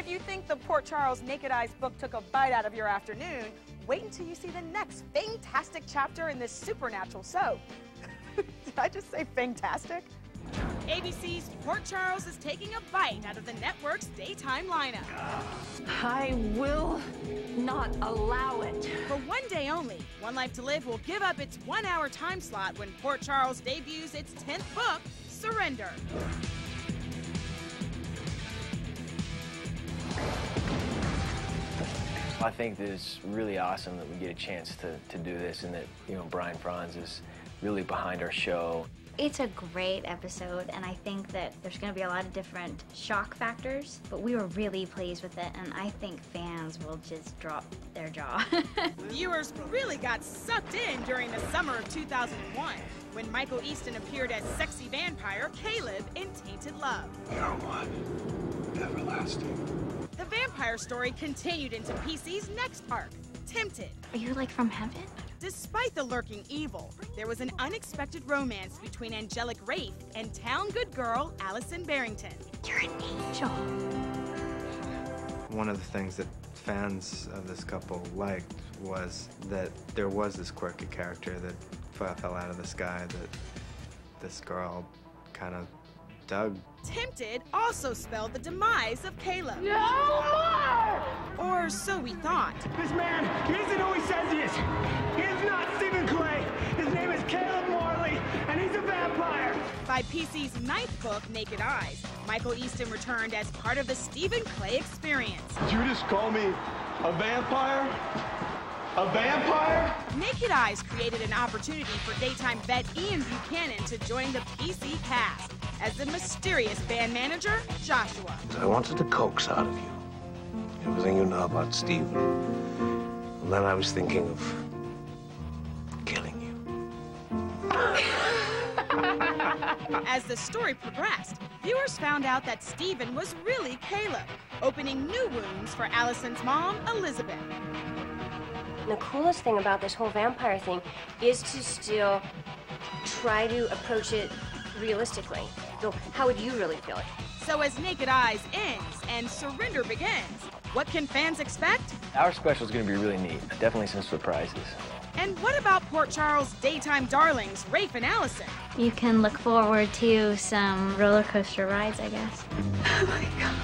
If you think the Port Charles Naked Eyes book took a bite out of your afternoon, wait until you see the next fantastic chapter in this supernatural soap. Did I just say fantastic? ABC's Port Charles is taking a bite out of the network's daytime lineup. I will not allow it. For one day only, One Life to Live will give up its 1-hour time slot when Port Charles debuts its 10th book, Surrender. I think that it's really awesome that we get a chance to do this, and that, you know, Brian Franz is really behind our show. It's a great episode, and I think that there's going to be a lot of different shock factors, but we were really pleased with it, and I think fans will just drop their jaw. Viewers really got sucked in during the summer of 2001 when Michael Easton appeared as sexy vampire Caleb in Tainted Love. We are one, everlasting. The vampire story continued into PC's next arc, Tempted. Are you like from heaven? Despite the lurking evil, there was an unexpected romance between angelic Wraith and town good girl Allison Barrington. You're an angel. One of the things that fans of this couple liked was that there was this quirky character that fell out of the sky that this girl kind of dug. Tempted also spelled the demise of Caleb. No more! Or so we thought. This man isn't who he says he is. He is not Stephen Clay. His name is Caleb Morley, and he's a vampire. By PC's 9th book, Naked Eyes, Michael Easton returned as part of the Stephen Clay experience. Did you just call me a vampire? A vampire? Naked Eyes created an opportunity for daytime vet Ian Buchanan to join the PC cast as the mysterious band manager, Joshua. I wanted to coax out of you everything you know about Stephen. And then I was thinking of killing you. As the story progressed, viewers found out that Stephen was really Caleb, opening new wounds for Allison's mom, Elizabeth. The coolest thing about this whole vampire thing is to still try to approach it realistically. So how would you really feel it? So as Naked Eyes ends and Surrender begins, what can fans expect? Our special is going to be really neat. Definitely some surprises. And what about Port Charles' daytime darlings, Rafe and Allison? You can look forward to some roller coaster rides, I guess. Oh my God.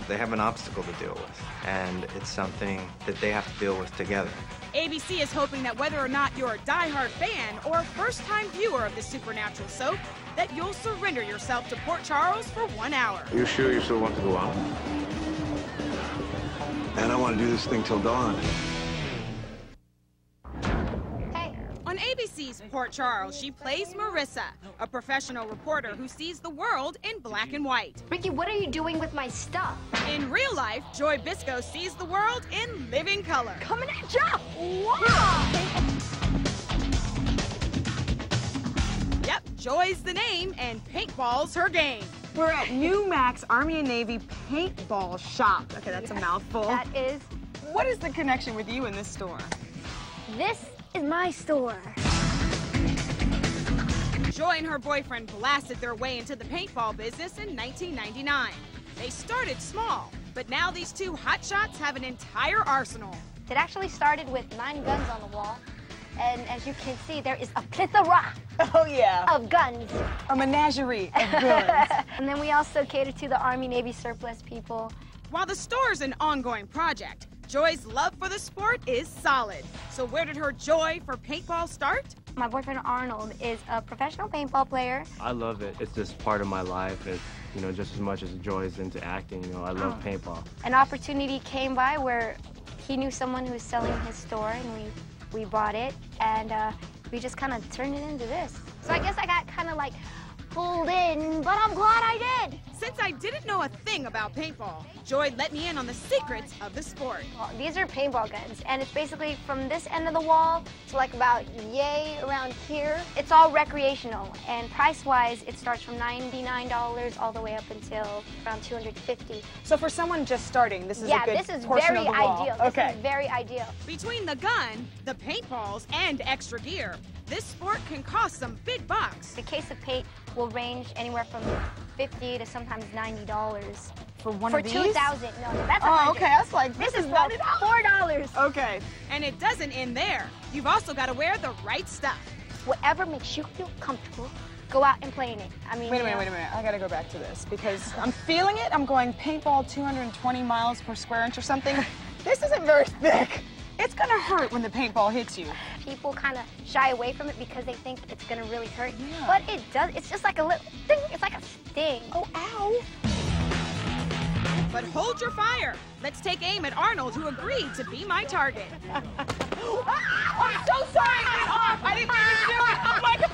They have an obstacle to deal with, and it's something that they have to deal with together. ABC is hoping that whether or not you're a diehard fan or a first-time viewer of the supernatural soap, that you'll surrender yourself to Port Charles for 1 hour. Are you sure you still want to go out? And I want to do this thing till dawn. On ABC's Port Charles, she plays Marissa, a professional reporter who sees the world in black and white. Ricky, what are you doing with my stuff? In real life, Joy Bisco sees the world in living color. Coming at ya! Wow! Yep, Joy's the name, and paintball's her game. We're at New Max Army and Navy Paintball Shop. Okay, that's a mouthful. That is. What is the connection with you in this store? This is my store. Joy and her boyfriend blasted their way into the paintball business in 1999. They started small, but now these two hotshots have an entire arsenal. It actually started with 9 guns on the wall. And as you can see, there is a plethora of guns. A menagerie of guns. And then we also cater to the Army, Navy surplus people. While the store's an ongoing project, Joy's love for the sport is solid. So where did her joy for paintball start? My boyfriend Arnold is a professional paintball player. I love it. It's just part of my life. It's, you know, just as much as Joy is into acting, you know, I love paintball. An opportunity came by where he knew someone who was selling his store, and we bought it, and we just kind of turned it into this. So I guess I got kind of like pulled in, but I'm glad I did. Since I didn't know a thing about paintball, Joy let me in on the secrets of the sport. Well, these are paintball guns, and it's basically from this end of the wall to like about yay around here. It's all recreational, and price-wise, it starts from $99 all the way up until around $250. So for someone just starting, this is a good this is portion very of the wall. ideal. Okay. This is very ideal. Between the gun, the paintballs, and extra gear, this sport can cost some big bucks. The case of paint will range anywhere from $50 to sometimes $90. for one for of these? $2,000. No, that's Oh, okay. I was like, this is $4. Okay. And it doesn't end there. You've also got to wear the right stuff. Whatever makes you feel comfortable, go out and play in it. I mean, Wait a minute. I gotta go back to this because I'm feeling it. I'm going paintball 220 miles per square inch or something. This isn't very thick. It's gonna hurt when the paintball hits you. People kind of shy away from it because they think it's gonna really hurt. Yeah. But it does. It's just like a little thing. It's like a sting. Oh, ow. But hold your fire. Let's take aim at Arnold, who agreed to be my target. I'm so sorry. Get off. I didn't mean to do it. Oh my God.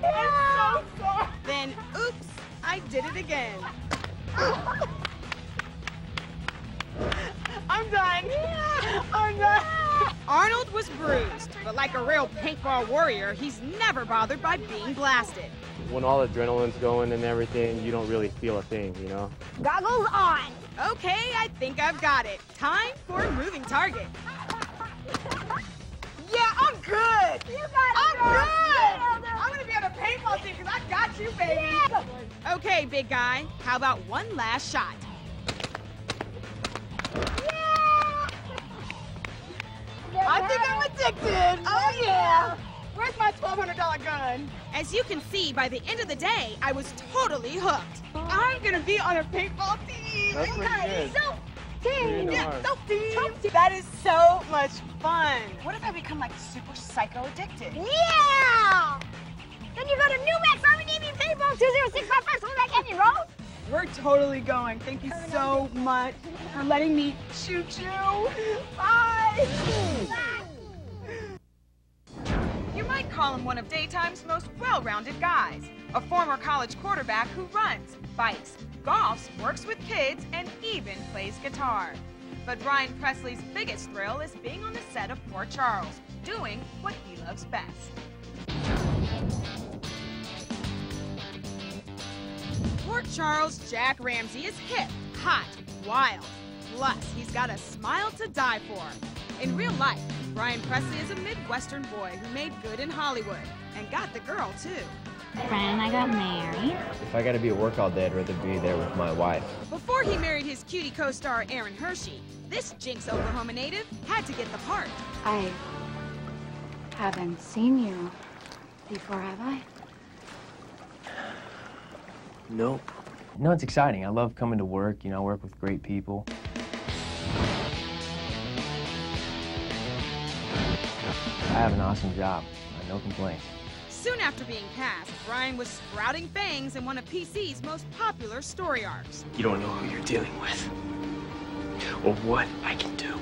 I'm so sorry. Then, oops, I did it again. I'm done. I'm done. Arnold was bruised, but like a real paintball warrior, he's never bothered by being blasted. When all adrenaline's going and everything, you don't really feel a thing, you know? Goggles on. Okay, I think I've got it. Time for moving target. Yeah, I'm good. You got it. I'm good. I'm gonna be on a paintball team because I got you, baby. Yeah. Okay, big guy, how about one last shot? I think I'm addicted. Oh, yeah. Where's my $1,200 gun? As you can see, by the end of the day, I was totally hooked. I'm gonna be on a paintball team. That's pretty good. So, team. Yeah, so team. That is so much fun. What if I become like super psycho addicted? Yeah. Then you go to New Max Army Navy Paintball 20655 Soulback Canyon Road. We're totally going. Thank you so much for letting me shoot you. Bye. You might call him one of daytime's most well-rounded guys. A former college quarterback who runs, bikes, golfs, works with kids, and even plays guitar. But Brian Presley's biggest thrill is being on the set of Port Charles, doing what he loves best. Port Charles' Jack Ramsey is hip, hot, wild. Plus, he's got a smile to die for. In real life, Brian Presley is a Midwestern boy who made good in Hollywood and got the girl, too. Brian and I got married. If I got to be at work all day, I'd rather be there with my wife. Before he married his cutie co-star Aaron Hershey, this Jinx, Oklahoma native had to get the part. I haven't seen you before, have I? Nope. No, it's exciting. I love coming to work. You know, I work with great people. I have an awesome job. No complaints. Soon after being cast, Brian was sprouting fangs in one of PC's most popular story arcs. You don't know who you're dealing with, or what I can do.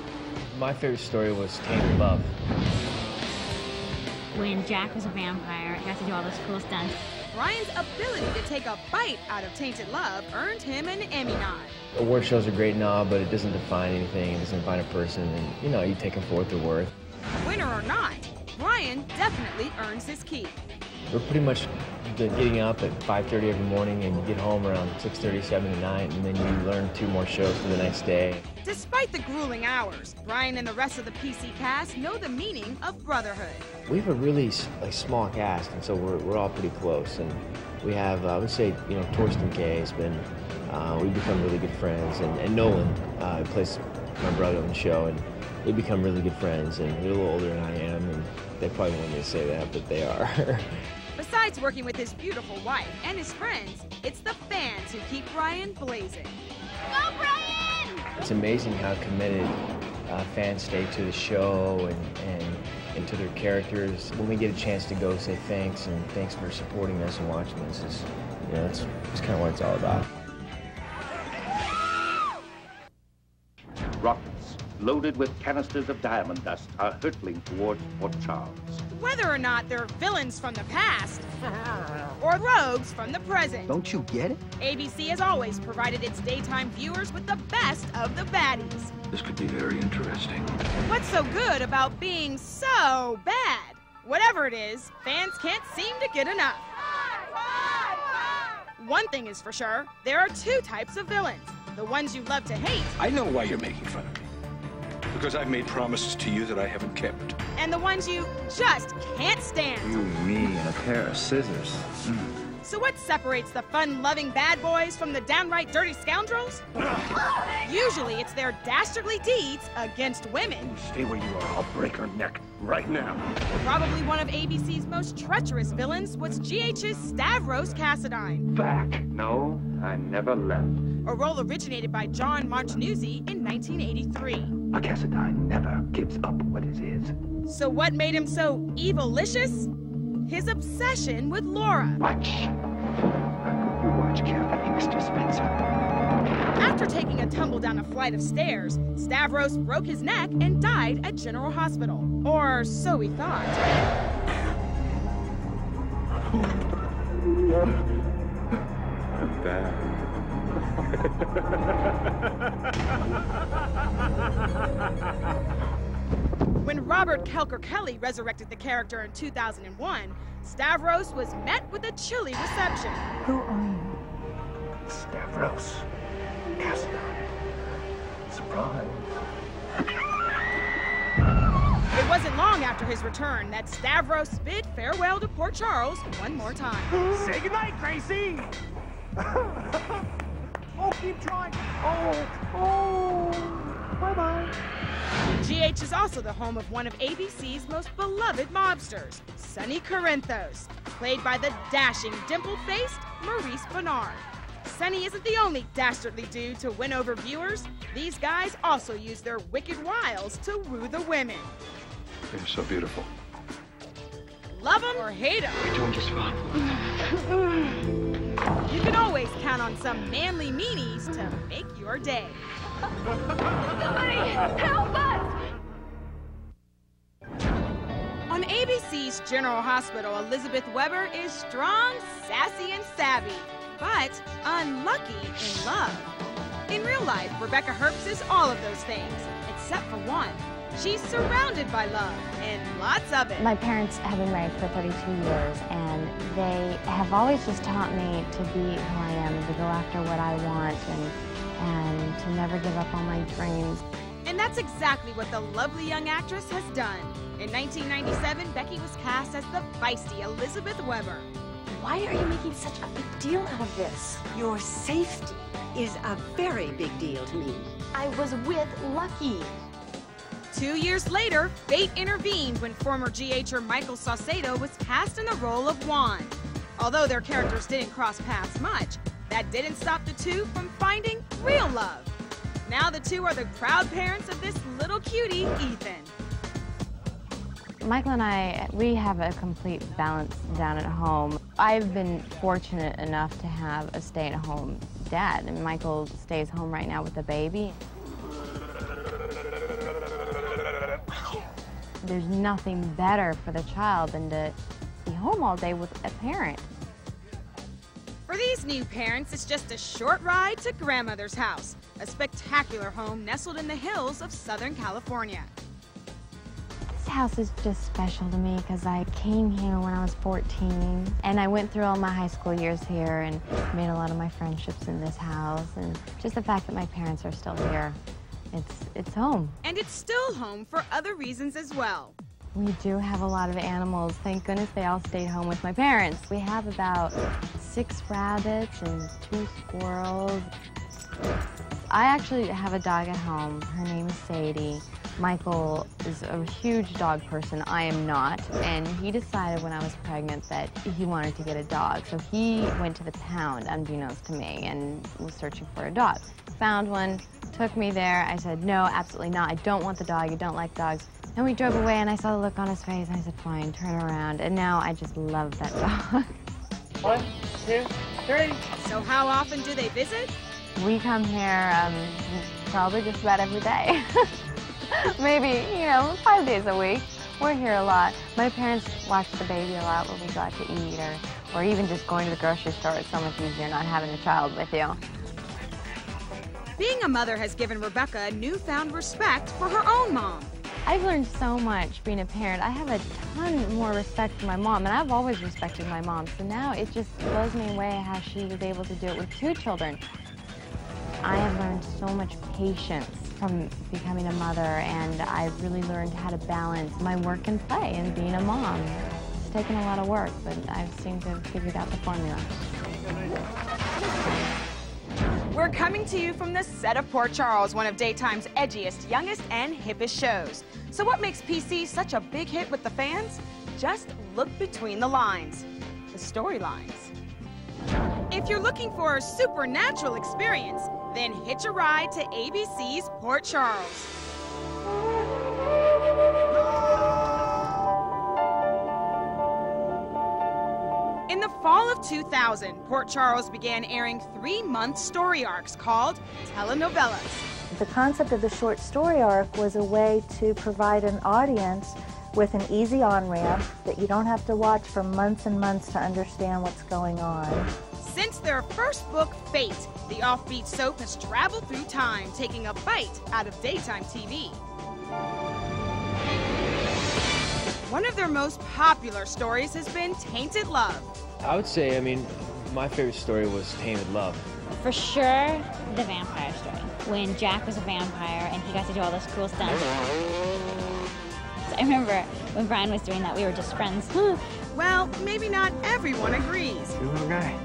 My favorite story was Tainted Love. When Jack was a vampire, I got to do all those cool stunts. Brian's ability to take a bite out of Tainted Love earned him an Emmy nod. Award shows are great and all, but it doesn't define anything. It doesn't define a person, and you know, you take them for what they're worth. Winner or not, Brian definitely earns his keep. We're pretty much getting up at 5:30 every morning, and you get home around 6:30, 7 at night, and then you learn 2 more shows for the next day. Despite the grueling hours, Brian and the rest of the PC cast know the meaning of brotherhood. We have a really small cast, and so we're all pretty close. And we have, I would say, you know, Torsten Kay has been, we've become really good friends. And Nolan plays my brother on the show, and they become really good friends. And they're a little older than I am, and they probably don't want me to say that, but they are. Besides working with his beautiful wife and his friends, it's the fans who keep Brian blazing. Go, Brian! It's amazing how committed fans stay to the show and to their characters. When we get a chance to go say thanks, and thanks for supporting us and watching us, is, you know, that's kind of what it's all about. Rockets loaded with canisters of diamond dust are hurtling towards Port Charles. Whether or not they're villains from the past or rogues from the present. Don't you get it? ABC has always provided its daytime viewers with the best of the baddies. This could be very interesting. What's so good about being so bad? Whatever it is, fans can't seem to get enough. One thing is for sure, there are 2 types of villains. The ones you love to hate. I know why you're making fun of me. Because I've made promises to you that I haven't kept. And the ones you just can't stand. You, me, and a pair of scissors. So what separates the fun-loving bad boys from the downright dirty scoundrels? Usually it's their dastardly deeds against women. Stay where you are. I'll break her neck right now. Probably one of ABC's most treacherous villains was GH's Stavros Cassadine. Back. No, I never left. A role originated by John Martinuzzi in 1983. A Cassadine never gives up what is his. So what made him so evil-licious? His obsession with Laura. Watch. You watch carefully, Mr. Spencer. After taking a tumble down a flight of stairs, Stavros broke his neck and died at General Hospital. Or so he thought. I'm bad. When Robert Kelker Kelly resurrected the character in 2001, Stavros was met with a chilly reception. Who are you? Stavros. Cassadine. Surprise. It wasn't long after his return that Stavros bid farewell to Port Charles one more time. Say goodnight, Gracie! Oh, keep trying. Oh, bye-bye. GH is also the home of one of ABC's most beloved mobsters, Sonny Corinthos, played by the dashing, dimple-faced Maurice Bernard. Sonny isn't the only dastardly dude to win over viewers. These guys also use their wicked wiles to woo the women. You're so beautiful. Love them or hate them. You're doing just fine. You can always count on some manly meanies to make your day. Somebody help us! On ABC's General Hospital, Elizabeth Weber is strong, sassy, and savvy, but unlucky in love. In real life, Rebecca Herbst is all of those things, except for one. She's surrounded by love, and lots of it. My parents have been married for 32 years, and they have always just taught me to be who I am and to go after what I want and to never give up on my dreams. And that's exactly what the lovely young actress has done. In 1997, Becky was cast as the feisty Elizabeth Weber. Why are you making such a big deal out of this? Your safety is a very big deal to me. I was with Lucky. 2 years later, fate intervened when former GHer Michael Saucedo was cast in the role of Juan. Although their characters didn't cross paths much, that didn't stop the two from finding real love. Now the two are the proud parents of this little cutie, Ethan. Michael and I, we have a complete balance down at home. I've been fortunate enough to have a stay-at-home dad, and Michael stays home right now with the baby. There's nothing better for the child than to be home all day with a parent. For these new parents, it's just a short ride to grandmother's house, a spectacular home nestled in the hills of Southern California. This house is just special to me because I came here when I was 14, and I went through all my high school years here and made a lot of my friendships in this house, and just the fact that my parents are still here. It's home. And it's still home for other reasons as well. We do have a lot of animals. Thank goodness they all stayed home with my parents. We have about 6 rabbits and 2 squirrels. I actually have a dog at home. Her name is Sadie. Michael is a huge dog person. I am not. And he decided when I was pregnant that he wanted to get a dog. So he went to the pound, unbeknownst to me, and was searching for a dog. Found one, took me there. I said, no, absolutely not. I don't want the dog. You don't like dogs. And we drove away, and I saw the look on his face, and I said, fine, turn around. And now I just love that dog. 1, 2, 3. So how often do they visit? We come here probably just about every day. Maybe, 5 days a week. We're here a lot. My parents watch the baby a lot when we go out to eat, or even just going to the grocery store. It's so much easier not having a child with you. Being a mother has given Rebecca a newfound respect for her own mom. I've learned so much being a parent. I have a ton more respect for my mom, and I've always respected my mom. So now it just blows me away how she was able to do it with 2 children. I have learned so much patience from becoming a mother, and I've really learned how to balance my work and play and being a mom. taken a lot of work, but I seem to have figured out the formula. We're coming to you from the set of Port Charles, one of daytime's edgiest, youngest, and hippest shows. So what makes PC such a big hit with the fans? Just look between the lines, the storylines. If you're looking for a supernatural experience, then hitch a ride to ABC's Port Charles. In the fall of 2000, Port Charles began airing 3-month story arcs called telenovelas. The concept of the short story arc was a way to provide an audience with an easy on-ramp that you don't have to watch for months and months to understand what's going on. Since their first book, Fate, the offbeat soap has traveled through time, taking a bite out of daytime TV. One of their most popular stories has been Tainted Love. I would say, I mean, my favorite story was Tainted Love. For sure, the vampire story. When Jack was a vampire and he got to do all this cool stuff. So I remember when Brian was doing that, we were just friends. Well, maybe not everyone agrees. Your little guy.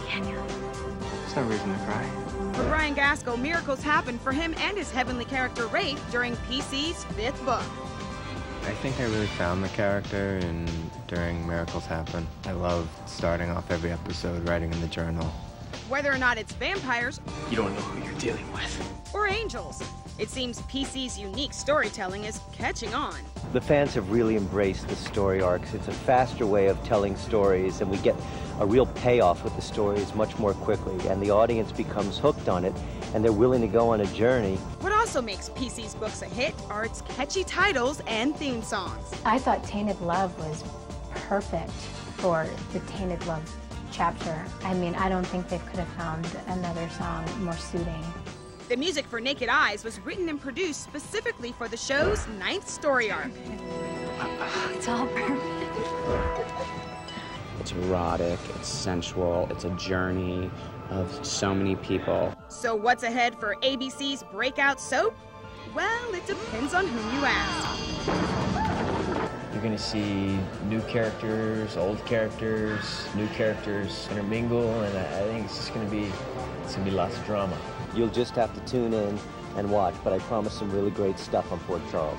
Daniel. There's no reason to cry. For Brian Gaskell, miracles happened for him and his heavenly character Rafe during PC's 5th book. I think I really found the character during Miracles Happen. I loved starting off every episode writing in the journal. Whether or not it's vampires, You don't know who you're dealing with. or angels, it seems PC's unique storytelling is catching on. The fans have really embraced the story arcs. It's a faster way of telling stories, and we get a real payoff with the stories much more quickly, and the audience becomes hooked on it, and they're willing to go on a journey. What also makes PC's books a hit are its catchy titles and theme songs. I thought Tainted Love was perfect for the Tainted Love chapter. I mean, I don't think they could have found another song more suiting. The music for Naked Eyes was written and produced specifically for the show's 9th story arc. It's all perfect. It's erotic, it's sensual, it's a journey of so many people. So what's ahead for ABC's breakout soap? Well, it depends on whom you ask. You're going to see new characters, old characters, new characters intermingle, and I think it's just going to be lots of drama. You'll just have to tune in and watch, but I promise some really great stuff on Port Charles.